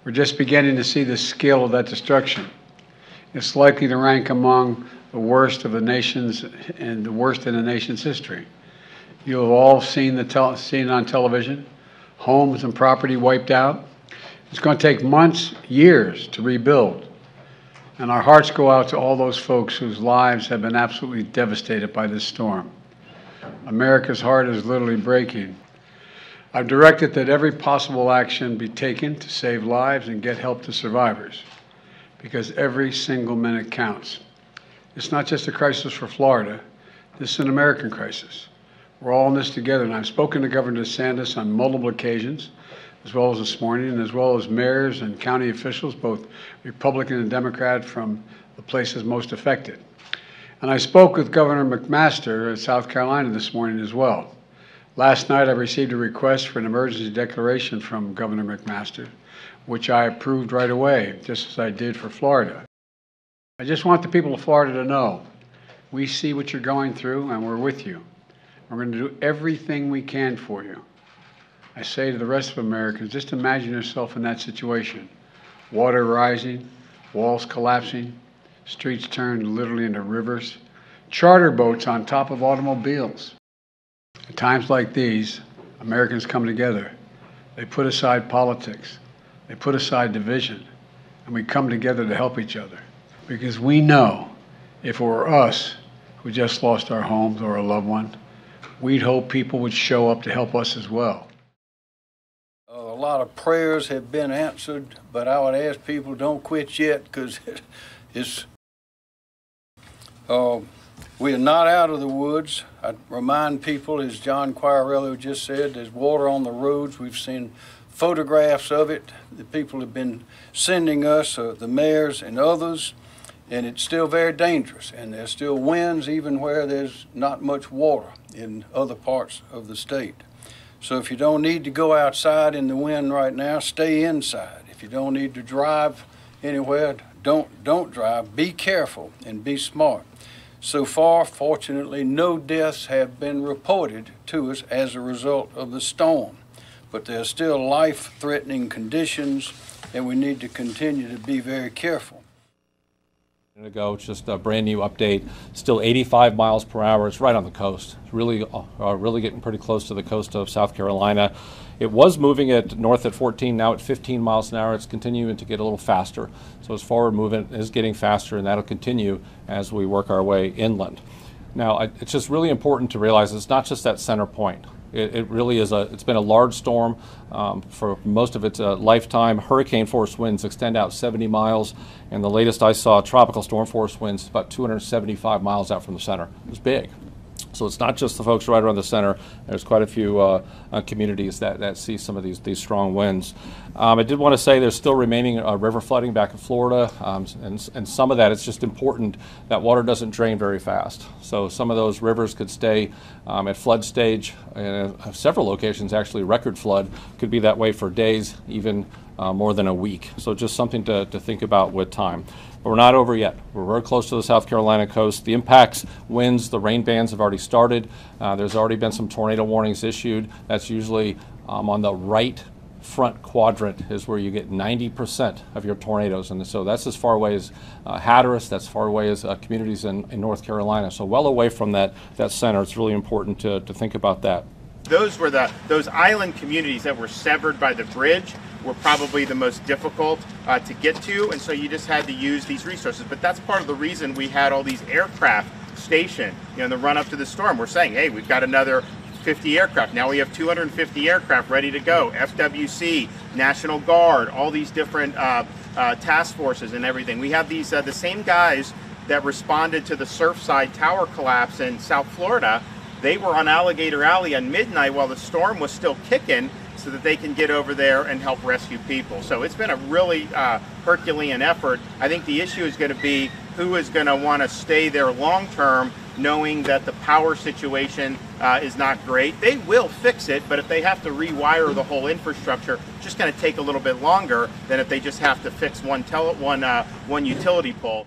We're just beginning to see the scale of that destruction. It's likely to rank among the worst of the nation's and the worst in the nation's history. You have all seen seen it on television, homes and property wiped out. It's going to take months, years to rebuild. And our hearts go out to all those folks whose lives have been absolutely devastated by this storm. America's heart is literally breaking. I've directed that every possible action be taken to save lives and get help to survivors, because every single minute counts. It's not just a crisis for Florida. This is an American crisis. We're all in this together, and I've spoken to Governor DeSantis on multiple occasions, as well as this morning, and as well as mayors and county officials, both Republican and Democrat, from the places most affected. And I spoke with Governor McMaster of South Carolina this morning as well. Last night I received a request for an emergency declaration from Governor McMaster, which I approved right away, just as I did for Florida. I just want the people of Florida to know we see what you're going through and we're with you. We're going to do everything we can for you. I say to the rest of Americans, just imagine yourself in that situation. Water rising, walls collapsing, streets turned literally into rivers, charter boats on top of automobiles. At times like these, Americans come together. They put aside politics. They put aside division. And we come together to help each other. Because we know if it were us who just lost our homes or a loved one, we'd hope people would show up to help us as well. A lot of prayers have been answered, but I would ask people don't quit yet, because we are not out of the woods. I remind people, as John Quirello just said, there's water on the roads. We've seen photographs of it. The people have been sending us, the mayors and others, and it's still very dangerous. And there's still winds even where there's not much water in other parts of the state. So if you don't need to go outside in the wind right now, stay inside. If you don't need to drive anywhere, don't drive. Be careful and be smart. So far, fortunately, no deaths have been reported to us as a result of the storm. But there are still life-threatening conditions, and we need to continue to be very careful. Ago, just a brand new update. Still 85 miles per hour. It's right on the coast. It's really getting pretty close to the coast of South Carolina. It was moving north at 14, now at 15 miles an hour. It's continuing to get a little faster. So its forward movement is getting faster, and that'll continue as we work our way inland. Now, it's just really important to realize it's not just that center point. It really is it's been a large storm for most of its lifetime. Hurricane force winds extend out 70 miles, and the latest I saw, tropical storm force winds about 275 miles out from the center. It was big. So it's not just the folks right around the center. There's quite a few communities that see some of these strong winds. I did want to say there's still remaining river flooding back in Florida, and some of that, it's just important that water doesn't drain very fast. So some of those rivers could stay at flood stage, and several locations actually record flood could be that way for days, even more than a week. So just something to think about with time. But we're not over yet. We're very close to the South Carolina coast. The impacts, winds, the rain bands have already started. There's already been some tornado warnings issued. That's usually on the right front quadrant is where you get 90% of your tornadoes. And so that's as far away as Hatteras, that's far away as communities in North Carolina. So well away from that center. It's really important to think about that. Those were those island communities that were severed by the bridge were probably the most difficult to get to, and so you just had to use these resources. But that's part of the reason we had all these aircraft stationed, in the run up to the storm. We're saying, hey, we've got another 50 aircraft. Now we have 250 aircraft ready to go. FWC, National Guard, all these different task forces and everything. We have these the same guys that responded to the Surfside Tower collapse in South Florida. They were on Alligator Alley at midnight while the storm was still kicking, so that they can get over there and help rescue people. So it's been a really Herculean effort. I think the issue is going to be who is going to want to stay there long term, knowing that the power situation is not great. They will fix it, but if they have to rewire the whole infrastructure, it's just going to take a little bit longer than if they just have to fix one utility pole.